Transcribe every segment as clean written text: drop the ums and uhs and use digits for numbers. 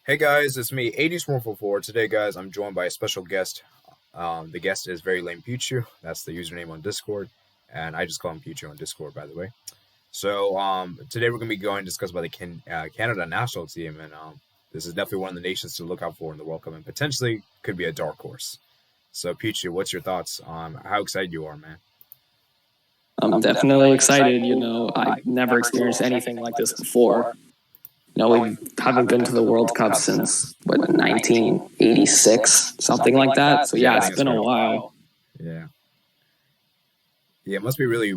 Hey guys, it's me, 80s444. Today, guys, I'm joined by a special guest. The guest is Very Lame Pichu. That's the username on Discord, and I just call him Pichu on Discord, by the way. So, today we're gonna be going to discuss about the Canada national team, and this is definitely one of the nations to look out for in the World Cup, and potentially could be a dark horse. So, Pichu, what's your thoughts on how excited you are, man? I'm definitely excited. I've never experienced anything like this before. We haven't been to the World Cup since, 1986, something like that. So, yeah, it's been a while. Yeah. Yeah, it must be really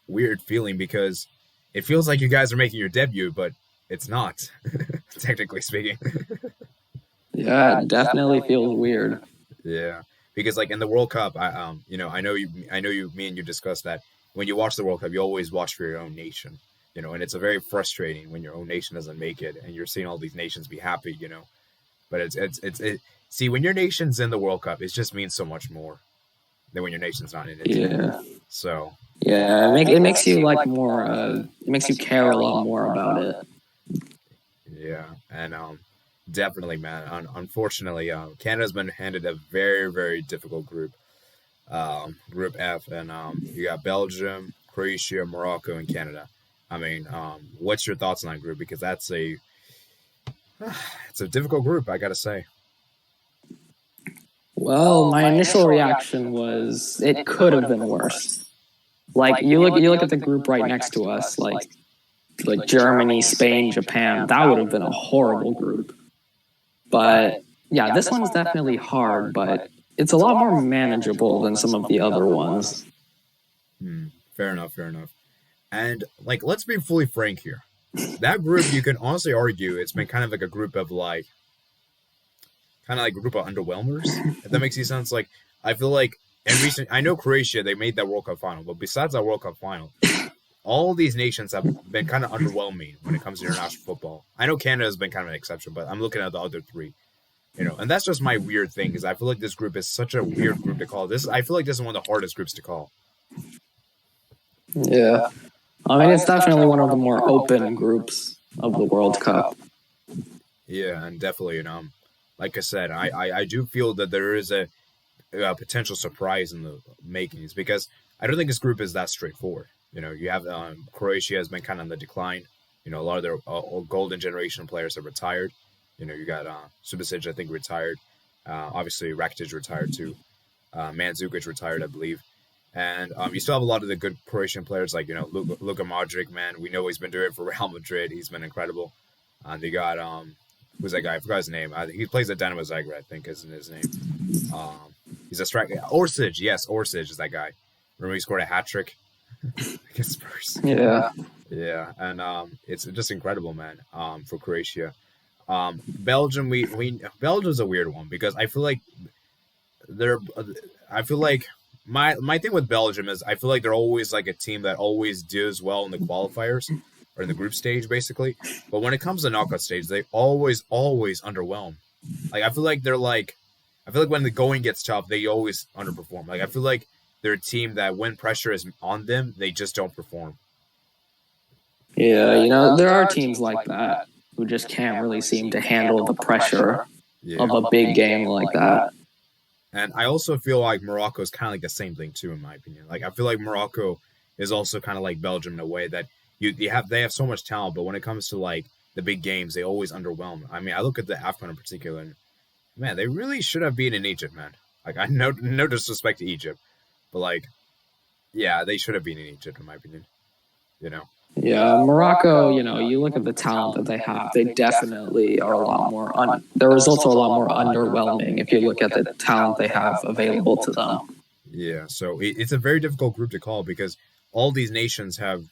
weird feeling because it feels like you guys are making your debut, but it's not, technically speaking. Yeah, it definitely feels weird. Yeah, because like in the World Cup, I know you, me and you discussed that when you watch the World Cup, you always watch for your own nation, and it's a very frustrating when your own nation doesn't make it, and you're seeing all these nations be happy. But see, when your nation's in the World Cup, it just means so much more than when your nation's not in it. Yeah. So. Yeah, it makes you like more. It makes you care a lot more about it. Yeah, and definitely, man. Unfortunately, Canada's been handed a very, very difficult group, Group F, and you got Belgium, Croatia, Morocco, and Canada. I mean, what's your thoughts on that group? Because it's a difficult group, I gotta say. Well, my initial reaction was it could have been worse. Like you look at the group right next to us, like Germany, Spain, Japan. That would have been a horrible group. But yeah, this one's definitely hard, but it's a lot more manageable than some of the other ones. Fair enough. And like, let's be fully frank here. That group, you can honestly argue, it's been kind of like a group of a group of underwhelmers. If that makes any sense. Like, I feel like I know Croatia, they made that World Cup final, but besides that World Cup final, all these nations have been kind of underwhelming when it comes to international football. I know Canada has been kind of an exception, but I'm looking at the other three. And that's just my weird thing, because I feel like this group is such a weird group to call. I feel like this is one of the hardest groups to call. Yeah. I mean, it's definitely one of the more open groups of the World Cup. Yeah, and definitely, like I said, I do feel that there is a potential surprise in the makings, because I don't think this group is that straightforward. You have Croatia has been kind of on the decline. A lot of their golden generation players have retired. You got Subasic, I think, retired. Obviously, Rakitic retired too. Mandzukic retired, I believe. And you still have a lot of the good Croatian players, like, Luka Modric, man. We know he's been doing it for Real Madrid. He's been incredible. They got, who's that guy? I forgot his name. He plays at Dynamo Zagreb, I think, isn't his name. He's a striker. Orsic, yes, Orsic is that guy. Remember he scored a hat trick against Spurs? Yeah. Yeah, and it's just incredible, man, for Croatia. Belgium, Belgium's a weird one, because I feel like my thing with Belgium is I feel like they're always like a team that always does well in the qualifiers or in the group stage, basically. But when it comes to knockout stage, they always underwhelm. Like, I feel like when the going gets tough, they always underperform. Like, I feel like they're a team that when pressure is on them, they just don't perform. Yeah, there are teams like that who just can't really seem to handle the pressure of a big game like that. And I also feel like Morocco is kind of like the same thing too, in my opinion. Like, I feel like Morocco is also kind of like Belgium in a way that they have so much talent, but when it comes to like the big games, they always underwhelm. I mean, I look at the AFCON in particular, and man, they really should have been in Egypt, man. Like, I no disrespect to Egypt, but like, yeah, they should have been in Egypt, in my opinion. Yeah, Morocco, you look at the talent that they have, they definitely are a lot more, their results are a lot more underwhelming if you look at the talent they have available to them. Yeah, so it's a very difficult group to call, because all these nations have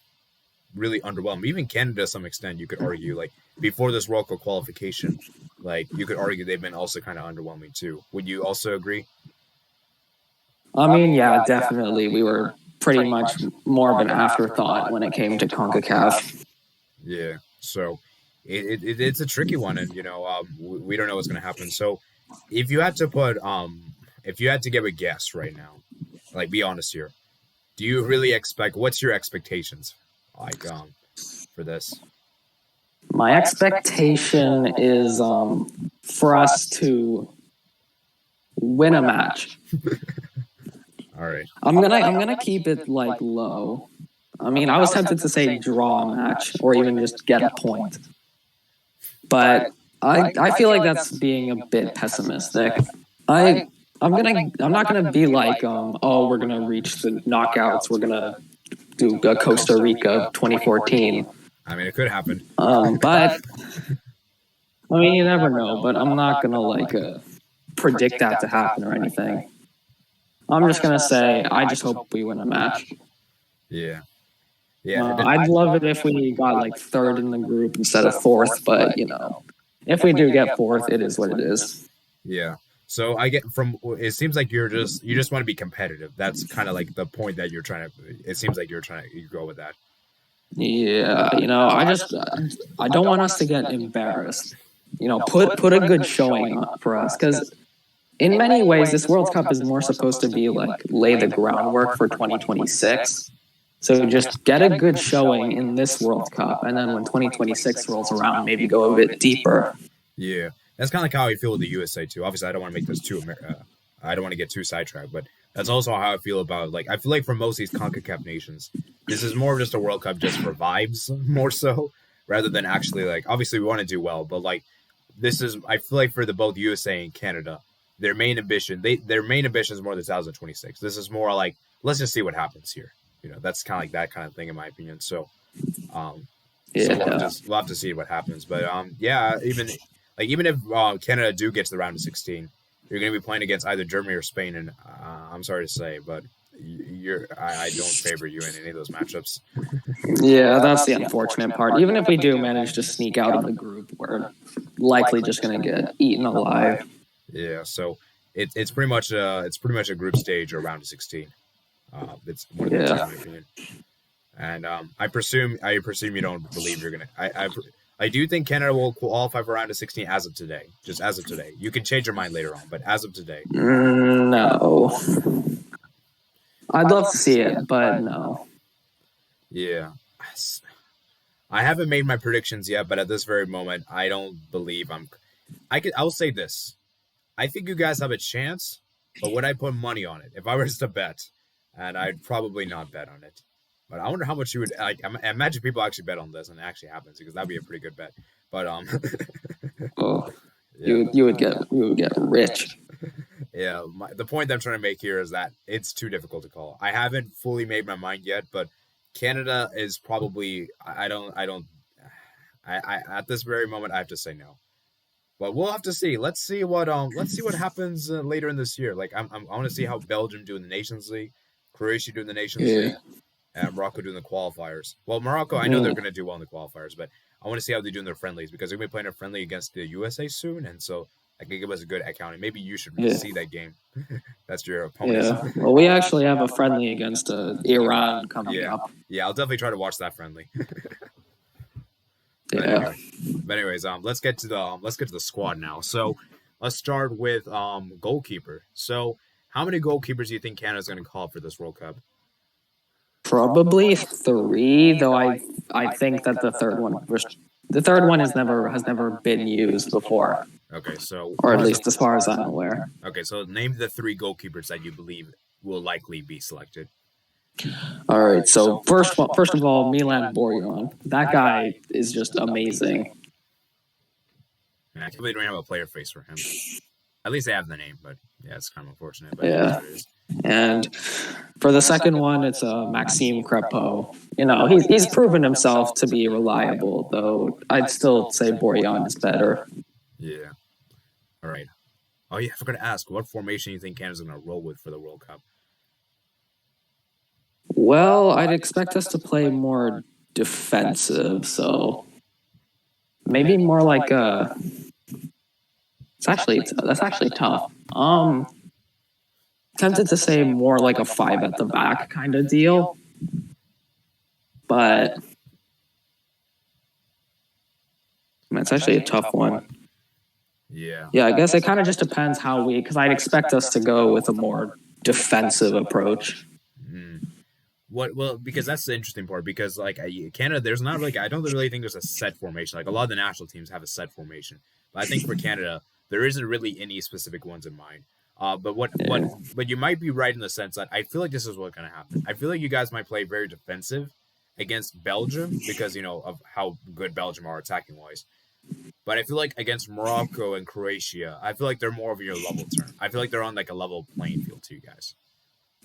really underwhelmed. Even Canada, to some extent, you could argue, like, before this World Cup qualification, like, you could argue they've been also kind of underwhelming too. Would you also agree? I mean, yeah, definitely. We were pretty much more of an afterthought when it came to CONCACAF. Yeah, so it's a tricky one, and we don't know what's going to happen. So, if you had to give a guess right now, like, be honest here, do you really expect? What's your expectations, like, for this? My expectation is for us to win a match. All right. I'm gonna keep it like low. I mean, I was tempted to say draw a match or even just get a point, but I feel like that's being a bit pessimistic. I'm not gonna be like oh, we're gonna reach the knockouts, we're gonna do Costa Rica 2014. I mean, it could happen. But I mean, you never know. But I'm not gonna like predict that to happen or anything. I'm just gonna say I just hope we win a match. Yeah. Yeah. I'd love it if we got like third in the group instead of fourth, but if we do get fourth, it is what it is. Yeah. So I get from it seems like you just want to be competitive. That's kind of like the point that you're trying to. It seems like you go with that. Yeah, I don't want us to get embarrassed. Put a good showing up for us, because in many ways this World Cup is more supposed to be like lay the groundwork for 2026. So just get a good showing in this World Cup, and then when 2026 rolls around, maybe go a bit deeper. Yeah, that's kind of like how I feel with the USA too. Obviously, I don't want to make this too. I don't want to get too sidetracked, but that's also how I feel about I feel like for most of these CONCACAF nations, this is more of just a World Cup just for vibes, more so rather than actually obviously we want to do well, but this is I feel like for the both USA and Canada, their main ambition is more than 2026. This is more like let's just see what happens here. That's kind of like that kind of thing in my opinion. So, so we'll have to see what happens. But yeah, even if Canada do get to the round of 16, you're going to be playing against either Germany or Spain, and I'm sorry to say, but I don't favor you in any of those matchups. Yeah, that's the unfortunate part. Even if we do manage to sneak out of the group, we're likely just going to get eaten alive. Yeah, so it's pretty much a group stage or round of 16. It's one of the two, in my opinion. And I presume you don't believe you're gonna. I do think Canada will qualify for round of 16 as of today. Just as of today. You can change your mind later on, but as of today. No. I'd love to see it, but no. Yeah. I haven't made my predictions yet, but at this very moment, I don't believe I'll say this. I think you guys have a chance, but would I put money on it? If I was to bet, and I'd probably not bet on it. But I wonder how much you would I imagine people actually bet on this and it actually happens, because that'd be a pretty good bet. But oh, yeah. you would get rich. Yeah, the point that I'm trying to make here is that it's too difficult to call. I haven't fully made my mind yet, but Canada is probably I at this very moment I have to say no. But we'll have to see. Let's see what happens later in this year. I want to see how Belgium do in the Nations League, Croatia do in the Nations League, and Morocco doing the qualifiers. Well, Morocco, I know they're going to do well in the qualifiers, but I want to see how they do in their friendlies, because they're going to be playing a friendly against the USA soon, and so that can give us a good accounting. Maybe you should see that game. That's your opponent. Yeah. Well, we actually have a friendly against Iran coming up. Yeah, I'll definitely try to watch that friendly. But anyways, let's get to the squad now. So let's start with goalkeeper. So how many goalkeepers do you think Canada's going to call for this World Cup? Probably 3, though I think that the third one has never been used before. Okay, so or at least as far as I'm aware. Okay, so name the 3 goalkeepers that you believe will likely be selected. All right, so first of all, Milan Borjan. That guy is just amazing. Man, I can't believe we don't have a player face for him. At least they have the name, but yeah, it's kind of unfortunate. But yeah. And for the second one, it's Maxime Crepeau. He's proven himself to be reliable, though I'd still say Borjan is better. Yeah. All right. Oh yeah, I forgot to ask, what formation do you think Canada's going to roll with for the World Cup? Well, I'd expect us to play more defensive, so maybe more like that's actually tough. Tempted to say more like a 5 at the back kind of deal, but it's actually a tough one. Yeah. Yeah, I guess it kind of just depends because I'd expect us to go with a more defensive approach. What? Well, because that's the interesting part. Because like Canada, there's not really. I don't really think there's a set formation. Like a lot of the national teams have a set formation, but I think for Canada, there isn't really any specific ones in mind. Yeah. But you might be right in the sense that I feel like this is what's going to happen. I feel like you guys might play very defensive against Belgium because of how good Belgium are attacking wise. But I feel like against Morocco and Croatia, I feel like they're more of your level term. I feel like they're on like a level playing field to you guys.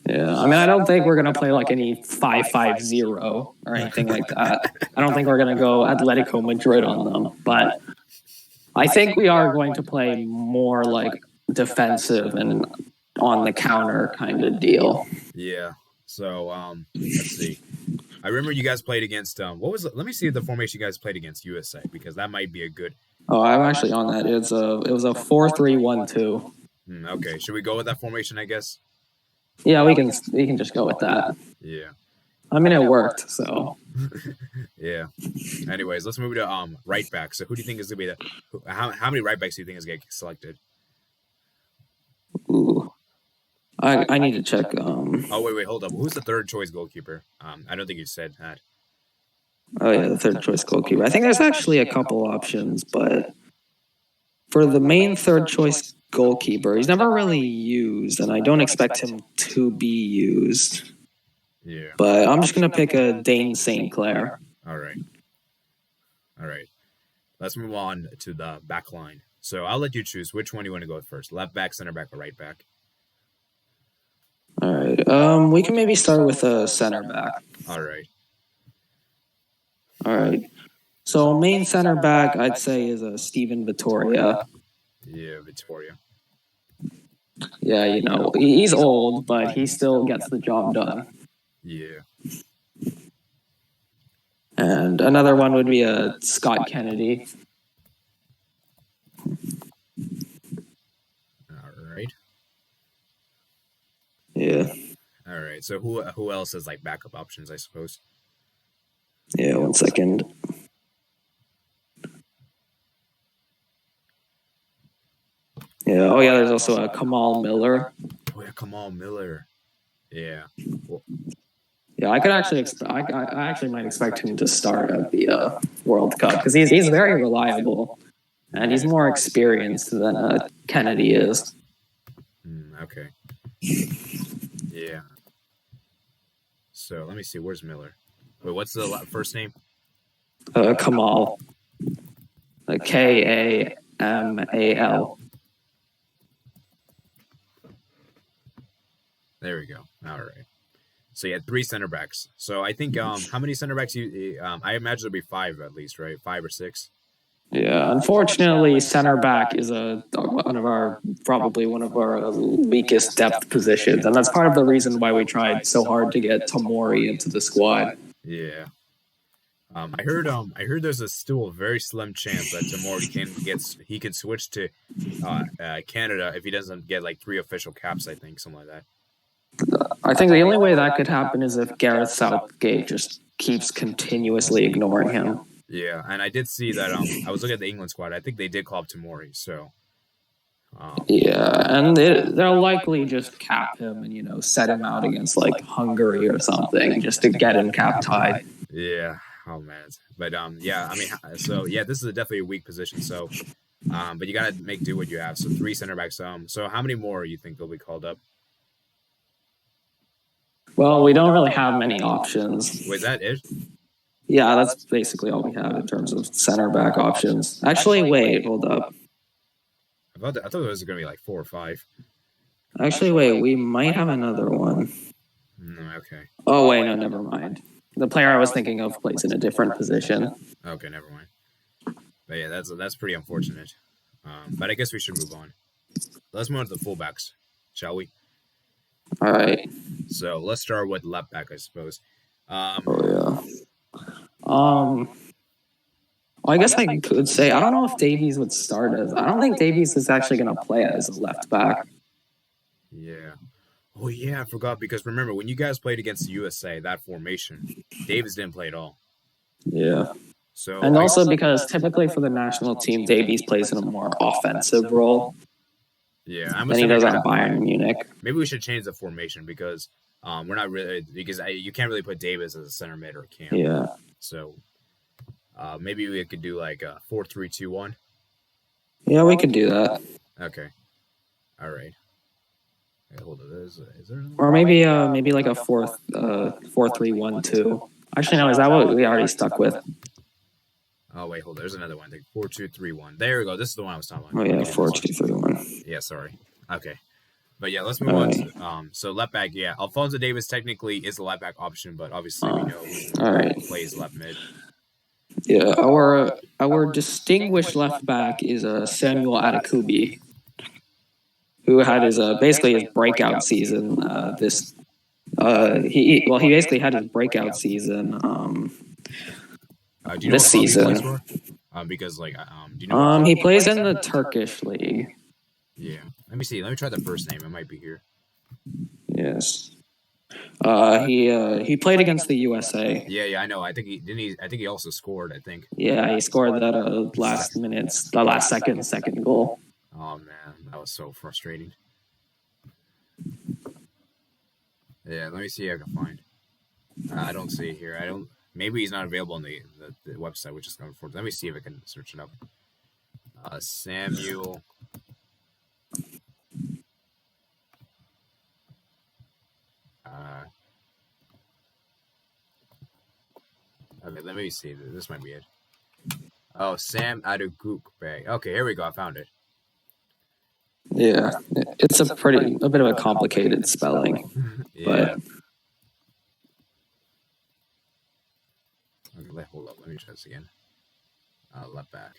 Yeah, I mean, I don't think we're gonna play like any 5-5-0 or anything like that. I don't think we're gonna go Atletico Madrid on them, but I think we are going to play more like defensive and on the counter kind of deal. Yeah. So let's see. I remember you guys played against what was it? Let me see the formation you guys played against USA because that might be a good. Oh, I'm actually on that. It was a 4-3-1-2. Okay, should we go with that formation? I guess. Yeah, we can just go with that. Yeah. I mean, it worked, so. Yeah. Anyways, let's move to right back. So, who do you think is gonna be how many right backs do you think is gonna get selected? Ooh, I need to check. Oh wait, hold up. Who's the third choice goalkeeper? I don't think you said that. Oh yeah, the third choice goalkeeper. I think there's actually a couple options, but for the main third choice goalkeeper, he's never really used, and I don't expect him to be used. Yeah. But I'm just gonna pick a Dane St. Clair. All right. Let's move on to the back line. So I'll let you choose which one you want to go with first: left back, center back, or right back. All right. We can maybe start with a center back. All right. All right. So main center back, I'd say, is a Steven Vittoria. Yeah, Vittoria. Yeah, he's old, but he still gets the job done. Yeah. And another one would be a Scott Kennedy. All right. Yeah. All right. So who else has like backup options? I suppose. Yeah. 1 second. Yeah. Oh yeah. There's also a Kamal Miller. Oh yeah, Kamal Miller. Yeah. Well, yeah, I could actually. I actually might expect him to start at the World Cup because he's very reliable and he's more experienced than Kennedy is. Okay. Yeah. So let me see. Where's Miller? Wait, what's the first name? Kamal. Kamal. There we go. All right. So you had 3 center backs. So I think how many center backs you? I imagine there'll be 5 at least, right? 5 or 6. Yeah, unfortunately, center back is probably one of our weakest depth positions, and that's part of the reason why we tried so hard to get Tomori into the squad. Yeah. I heard there's still a very slim chance that Tomori he can switch to Canada if he doesn't get like 3 official caps. I think something like that. I think the only way that could happen is if Gareth Southgate just keeps continuously ignoring him. Yeah, and I did see that. I was looking at the England squad. I think they did call up Tomori. So. Yeah, and they'll likely just cap him and set him out against like Hungary or something just to get him cap tied. Yeah. Oh man. But yeah. I mean, so yeah, this is definitely a weak position. So, but you gotta make do what you have. So 3 center backs. So how many more you think they'll be called up? Well, we don't really have many options. Wait, is that it? Yeah, that's basically all we have in terms of center back options. Actually, wait, hold up. I thought there was going to be like 4 or 5. Actually, wait, we might have another one. Okay. Oh, wait, no, never mind. The player I was thinking of plays in a different position. Okay, never mind. But yeah, that's pretty unfortunate. But I guess we should move on. Let's move on to the fullbacks, shall we? All right. So let's start with left back, I suppose. Oh yeah. I guess I could say I don't know if Davies would start as. I don't think Davies is actually going to play as a left back. Yeah. Oh yeah, I forgot because remember when you guys played against the USA, that formation, Davies didn't play at all. Yeah. So and also because typically for the national team, Davies plays in a more offensive role. Yeah, than he does at Bayern Munich. Maybe we should change the formation because We're not really because you can't really put Davis as a center mid or cam. Yeah. So maybe we could do like a 4-3-2-1. Yeah, we could do that. Okay. All right. Okay, hold on. Is there? Or maybe like a 4-3-1-2. Actually, no. Is that what we already stuck with? Oh wait, hold on. There's another one. I think 4-2-3-1. There we go. This is the one I was talking about. Oh yeah, 4-2-3-1. Yeah, sorry. Okay. But yeah, let's move on to so left back, yeah. Alfonso Davies technically is the left back option, but obviously we know who plays left mid. Yeah, our distinguished left back is Samuel Adekubi, who had his basically his breakout season he basically had his breakout season this season. Because like do you know he plays in the Turkish league. Yeah. Let me see. Let me try the first name. It might be here. Yes. He played against the USA. Yeah, I know. I think he also scored, I think. Yeah, he scored that last second goal. Oh man, that was so frustrating. Yeah, let me see if I can find. I don't see it here. Maybe he's not available on the website, which is going for. Let me see if I can search it up. Samuel. Okay, let me see. This might be it. Oh, Sam Adegukbe. Okay, here we go. I found it. Yeah, it's a bit of a complicated spelling. Yeah. But... Okay, hold up. Let me try this again. Left back.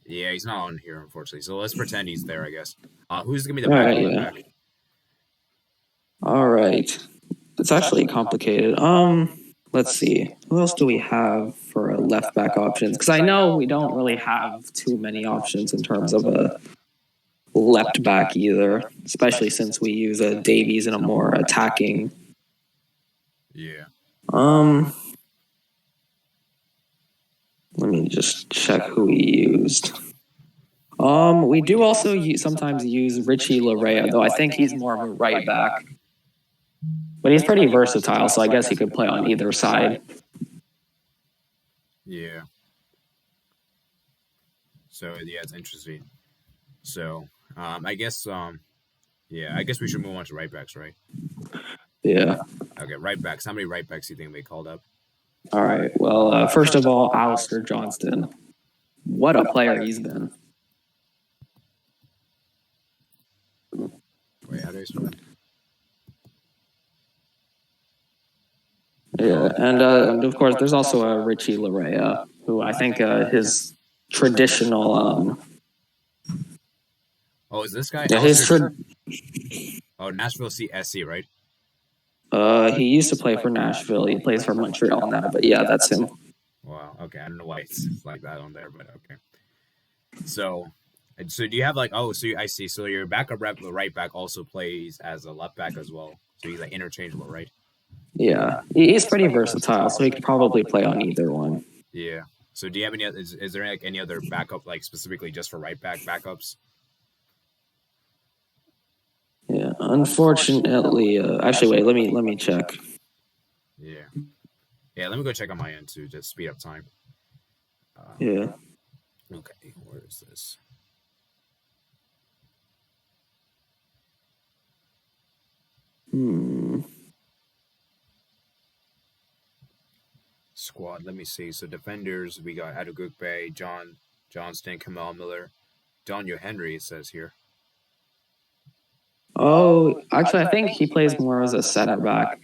Yeah, he's not on here, unfortunately. So let's pretend he's there, I guess. Who's going to be the left back? All right. It's actually complicated. Let's see. Who else do we have for left back options? Because I know we don't really have too many options in terms of a left back either, especially since we use a Davies in a more attacking. Yeah. Let me just check who we used. We do also sometimes use Richie Larea, though I think he's more of a right back. But he's pretty versatile, so I guess he could play on either side. Yeah. So yeah, it's interesting. So I guess I guess we should move on to right backs, right? Yeah. Okay, right backs. How many right backs do you think they called up? All right. Well, first of all, Alistair Johnston. What a player he's been. Wait, how do I spell it? Yeah, and of course, there's also a Richie Larea, who I think his traditional. Oh, is this guy? Yeah, Nashville SC, right? He used to play for Nashville. He plays for Montreal now, but yeah, that's him. Wow. Okay, I don't know why it's like that on there, but okay. So do you have like? Oh, so I see. So your backup right back also plays as a left back as well. So he's like interchangeable, right? Yeah, he's pretty versatile, so he could probably play on either one. Yeah. So do you have any? Is there like any other backup, like specifically just for right back backups? Yeah, unfortunately, actually, wait. Let me check. Yeah. Let me go check on my end to just speed up time. Yeah. Okay, where is this? Squad. Let me see. So defenders, we got Adegukbe, Johnston, Kamal Miller, Donio Henry. It says here. Oh, actually, I think he plays more as a center back.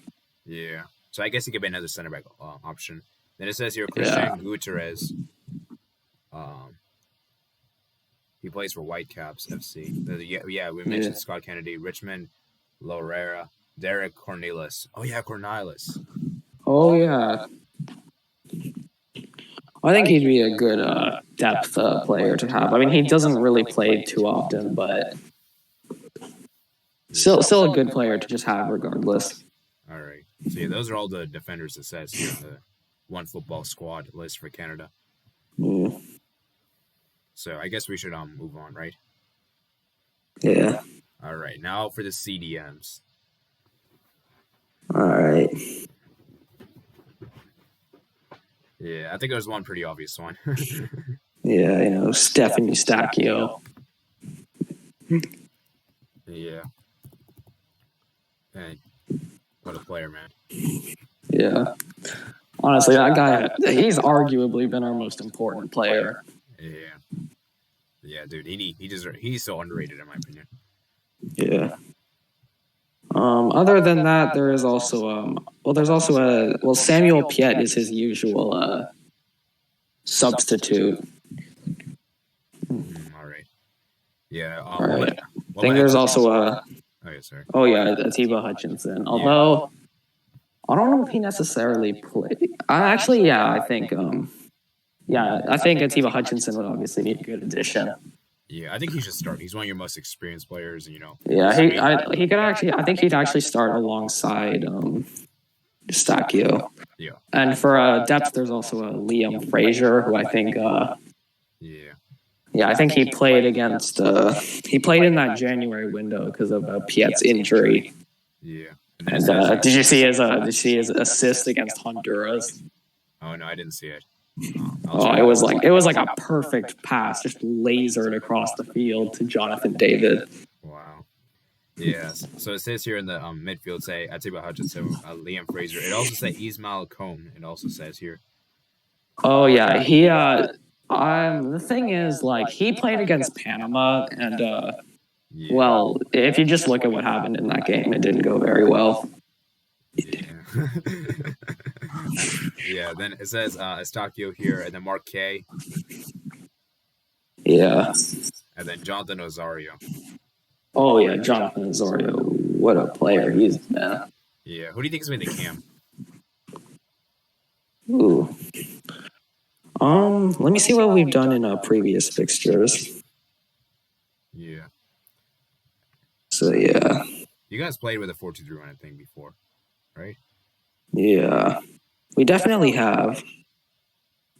Yeah. So I guess he could be another center back option. Then it says here Christian Guterres. He plays for Whitecaps FC. Yeah, we mentioned Scott Kennedy, Richmond, Lorera, Derek Cornelis. Oh yeah, Cornelis. Oh yeah. I think he'd be a good depth player to have. I mean, he doesn't really play too often, but still a good player to just have regardless. All right. So yeah, those are all the defenders it says here in the One Football Squad list for Canada. Mm. So I guess we should move on, right? Yeah. All right. Now for the CDMs. All right. Yeah, I think there's one pretty obvious one. Yeah, Stefan Eustachio. Yeah. And what a player, man. Yeah. Honestly, that guy, he's arguably been our most important player. Yeah. Yeah, dude, he's so underrated in my opinion. Yeah. Other than that, there is also Samuel Piet is his usual substitute. All right. Yeah. All right. I think there's also Atiba Hutchinson. Although I don't know if he necessarily played. I think Atiba Hutchinson would obviously be a good addition. Yeah, I think he should start. He's one of your most experienced players, Yeah, he could actually. I think he'd actually start alongside Eustachio. Yeah. And for depth, there's also Liam Fraser, who I think. I think he played against. He played in that January window because of Piet's injury. Yeah. And did you see his assist against Honduras? Oh no, I didn't see it. It was like a perfect pass, just lasered across the field to Jonathan David. Wow. Yes. So it says here in the midfield, say Atiba Hutchinson, Liam Fraser. It also says Ismail Cone. It also says here. Oh yeah, he. The thing is, like, he played against Panama, and well, if you just look at what happened in that game, it didn't go very well. Yeah. Yeah. Then it says Eustachio here, and then Mark K. Yeah. And then Jonathan Osorio. Oh yeah, Jonathan Osorio. What a player he's been. Yeah. Who do you think is going to the camp? Ooh. Let me see what we've done in previous fixtures. Yeah. So yeah. You guys played with a 4-2-3-1, I think, before, right? Yeah. We definitely have.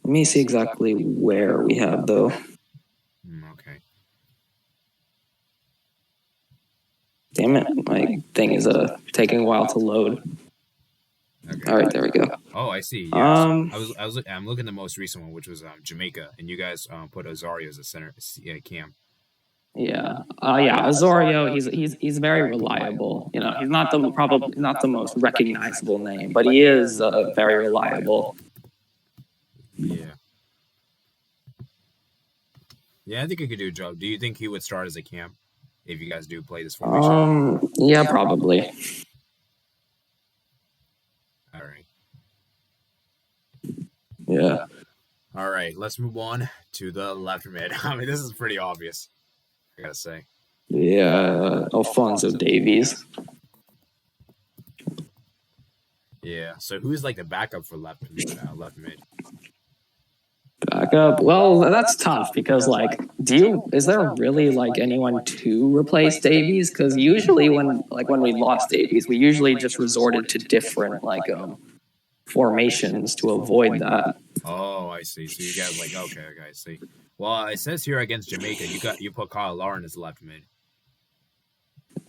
Let me see exactly where we have, though. Okay. Damn it, my thing is taking a while to load. Okay. All right, there we go. Oh, I see. Yeah. I'm looking at the most recent one, which was Jamaica, and you guys put Osorio as a center cam. Yeah. Osorio, he's very reliable. He's not the most recognizable name, but he is very reliable. Yeah. Yeah, I think he could do a job. Do you think he would start as a cam if you guys do play this formation? Yeah, probably. All right. Yeah. All right, let's move on to the left mid. I mean, this is pretty obvious, I gotta say. Yeah, Alfonso Davies. Yeah, so who's like the backup for left mid? Backup? Well, that's tough because, like, is there really like anyone to replace Davies? Because usually when we lost Davies, we usually just resorted to different formations to avoid that. Oh, I see. So you guys okay, I see. Well, it says here against Jamaica, you put Kyle Lauren as left mid.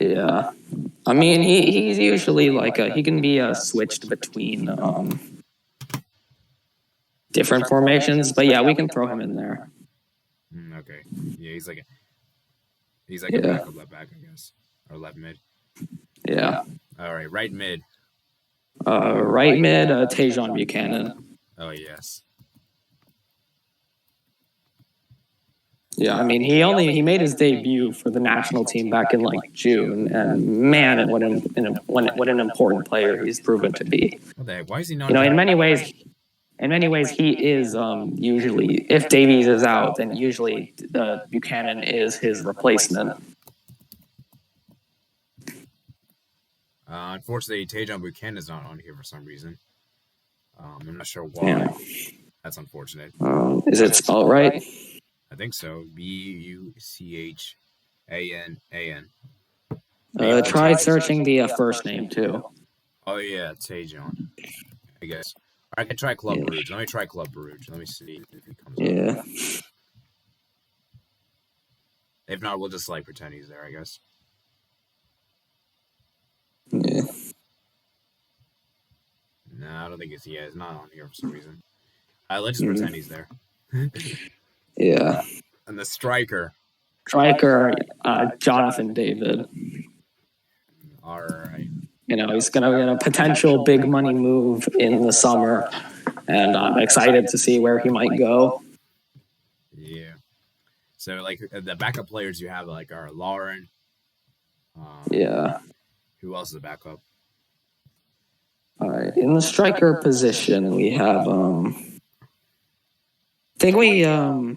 Yeah, I mean he's usually he can be switched between different formations, but yeah, we can throw him in there. Okay. Yeah, he's like a backup left back, I guess, or left mid. Yeah. All right, right mid. Right mid, Tajon Buchanan. Oh yes. Yeah, I mean he made his debut for the national team back in June, and man, what an important player he's proven to be. What the heck? Why is he not? In many ways, he is usually, if Davies is out, then usually Buchanan is his replacement. Unfortunately, Tajon Buchanan is not on here for some reason. I'm not sure why. Yeah. That's unfortunate. Is it spelled right? I think so. Buchanan. Try searching the first name too. Oh yeah, Tajon. I guess. I can try Club Brugge. Let me try Club Brugge. Let me see if he comes up. If not, we'll just pretend he's there, I guess. Yeah. don't think he's not on here for some reason. Let's just pretend he's there. Yeah. And the striker, Jonathan David. all right. He's going to get a potential big money move in the summer, and I'm excited to see where he might go. Yeah. So, like, the backup players you have, like, are Lauren. Yeah. Who else is the backup? All right. In the striker position, we have, I think we, Oh,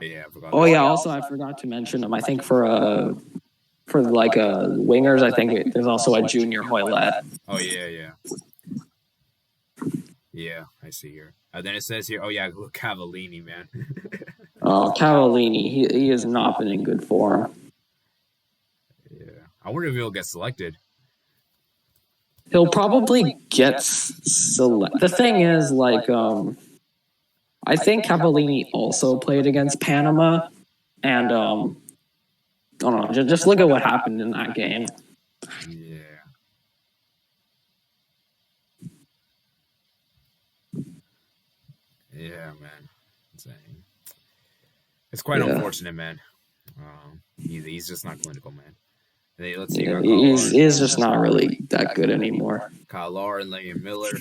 yeah, I forgot. Also, I forgot to mention him. I think for wingers, I think there's also a Junior Hoylett. Oh, yeah. Yeah, I see here. Then it says here, look, Cavallini, man. Cavallini, he has not been in good form. Yeah. I wonder if he'll get selected. He'll probably get selected. The thing is, like, I think Cavallini also played against Panama, and, I don't know, just look at what happened in that game. Yeah. Yeah, man. It's quite unfortunate, man. He's just not clinical, man. Let's see. He's just not really that good anymore. Kyle and Liam Miller.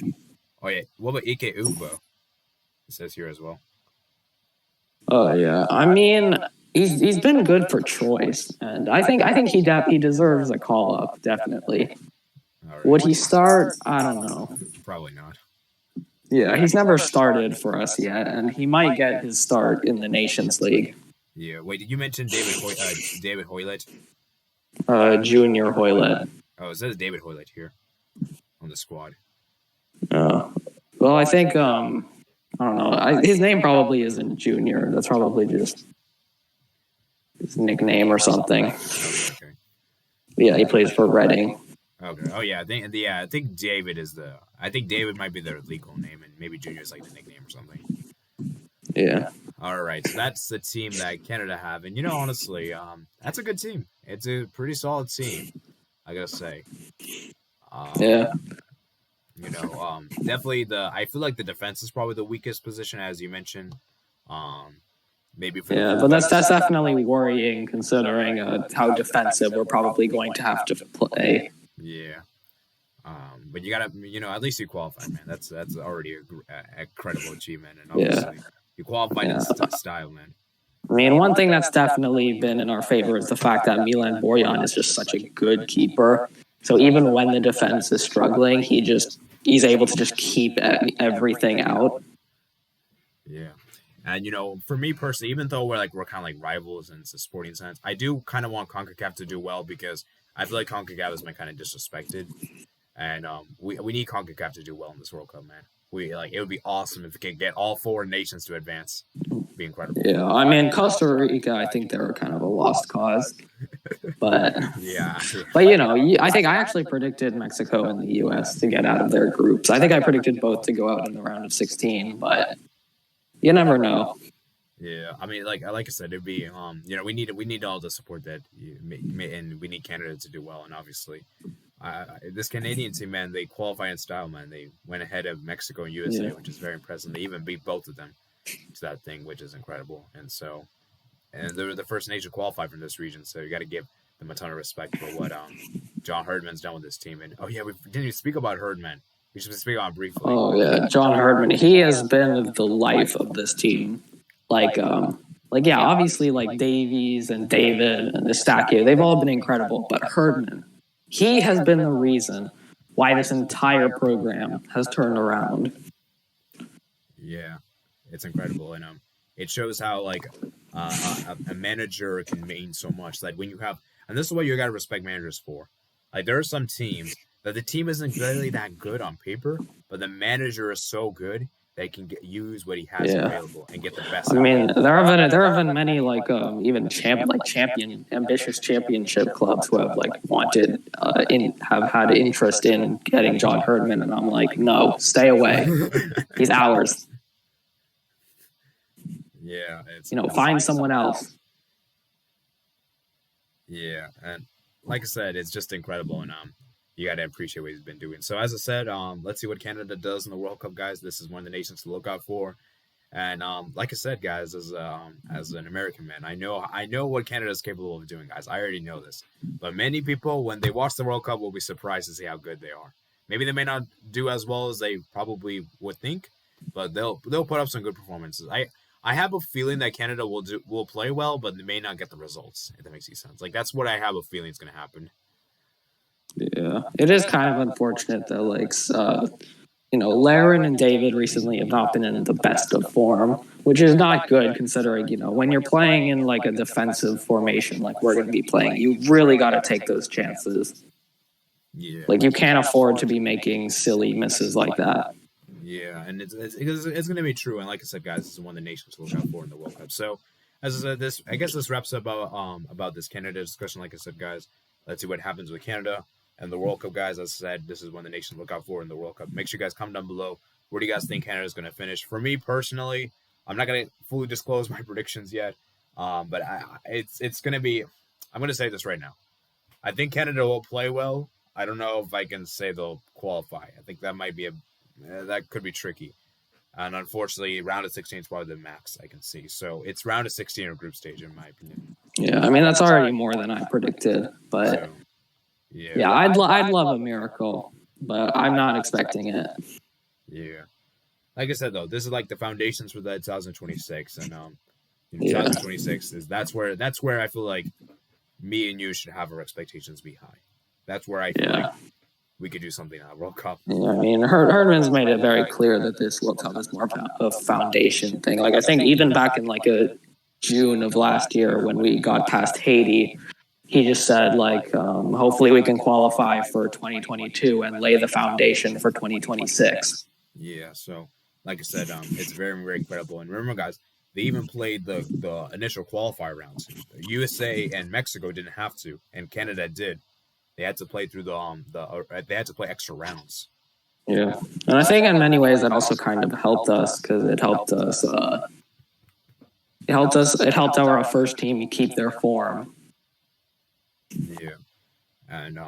Oh, yeah. What about Ike Ugbo? It says here as well. Oh, yeah. I mean, he's been good for choice, and I think he deserves a call-up, definitely. Right. Would he start? I don't know. Probably not. Yeah, he's never started for us yet, and he might get his start in the Nations League. Yeah. Wait, did you mention David Hoylett? Junior Hoylett. Oh, it says David Hoylett here on the squad. Well, I think I don't know. His name probably isn't Junior. That's probably just his nickname or something. Okay. Yeah, he plays for Reading. Okay. Oh yeah, I think David is I think David might be their legal name, and maybe Junior is like the nickname or something. Yeah. All right, so that's the team that Canada have, and honestly, that's a good team. It's a pretty solid team, I gotta say. Yeah. Definitely I feel like the defense is probably the weakest position, as you mentioned. Maybe. But that's definitely worrying, considering how defensive we're probably going to have to play. Yeah. But you gotta, at least you qualified, man. That's already a credible achievement, and obviously you qualified in style, man. I mean, one thing that's definitely been in our favor is the fact that Milan Borjan is just such a good keeper. So even when the defense is struggling, he's able to just keep everything out. Yeah. And, for me personally, even though we're kind of like rivals in the sporting sense, I do kind of want CONCACAF to do well, because I feel like CONCACAF has been kind of disrespected. And we need CONCACAF to do well in this World Cup, man. It would be awesome if we could get all 4 nations to advance. It'd be incredible. Yeah, I mean, Costa Rica, I think they were kind of a lost cause. But yeah. But I think I actually predicted Mexico and the U.S. to get out of their groups. I think I predicted both to go out in the round of 16, but you never know. Yeah, I mean, like I said, it'd be we need all the support that and we need Canada to do well, and obviously, this Canadian team, man, they qualify in style, man. They went ahead of Mexico and USA, which is very impressive. They even beat both of them to that thing, which is incredible. And they were the first nation to qualify from this region, so you got to give them a ton of respect for what John Herdman's done with this team. And we didn't even speak about Herdman. We should speak on briefly. Oh yeah, John Herdman. He has been the life of this team. Obviously, like Davies and David and Estacio, they've all been incredible. But Herdman, he has been the reason why this entire program has turned around. Yeah, it's incredible, and it shows how a manager can mean so much. Like when you have, and this is what you got to respect managers for. Like there are some teams that the team isn't really that good on paper, but the manager is so good they can use what he has available and get the best. I mean, there have been many ambitious championship clubs who have wanted have had interest in getting John Herdman, and I'm like, no, stay away. He's ours. Yeah, find someone else. Yeah, and like I said, it's just incredible, and you got to appreciate what he's been doing. So as I said, let's see what Canada does in the World Cup, guys. This is one of the nations to look out for. And like I said, guys, as an American man, I know what Canada is capable of doing, guys. I already know this. But many people, when they watch the World Cup, will be surprised to see how good they are. Maybe they may not do as well as they probably would think, but they'll put up some good performances. I have a feeling that Canada will play well, but they may not get the results. If that makes any sense. Like that's what I have a feeling is going to happen. Yeah, it is kind of unfortunate though. Like, Laren and David recently have not been in the best of form, which is not good considering, when you're playing in like a defensive formation like we're going to be playing, you really got to take those chances. Yeah. Like you can't afford to be making silly misses like that. Yeah, and it's going to be true. And like I said, guys, this is one of the nations to look out for in the World Cup. So, as I said, I guess this wraps up about this Canada discussion. Like I said, guys, let's see what happens with Canada and the World Cup, guys. As I said, this is one of the nations to look out for in the World Cup. Make sure you guys comment down below. Where do you guys think Canada is going to finish? For me personally, I'm not going to fully disclose my predictions yet, but it's going to be. I'm going to say this right now. I think Canada will play well. I don't know if I can say they'll qualify. I think that might be that could be tricky. And unfortunately, round of 16 is probably the max I can see. So it's round of 16 or group stage, in my opinion. Yeah, I mean, that's already more than I predicted. But so, yeah, I'd love a miracle, but I'm not expecting it. Yeah. Like I said, though, this is like the foundations for the 2026. And 2026 is that's where I feel like me and you should have our expectations be high. That's where I feel like we could do something in the World Cup. Yeah, I mean, Herdman's made it very clear that this World Cup is more of a foundation thing. Like, I think even back in, like, June of last year when we got past Haiti, he just said, like, hopefully we can qualify for 2022 and lay the foundation for 2026. Yeah, so, like I said, it's very, very incredible. And remember, guys, they even played the initial qualifier rounds. USA and Mexico didn't have to, and Canada did. They had to play through they had to play extra rounds. Yeah, and I think in many ways that also kind of helped us because it helped us. It helped our first team keep their form. Yeah, and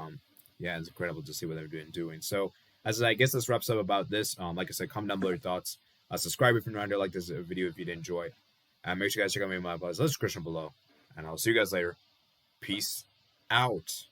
it's incredible to see what they're doing. So, as I guess this wraps up about this. Like I said, comment down below your thoughts. Subscribe if you're new here, like this video if you did enjoy. And make sure you guys check out my description below. And I'll see you guys later. Peace out.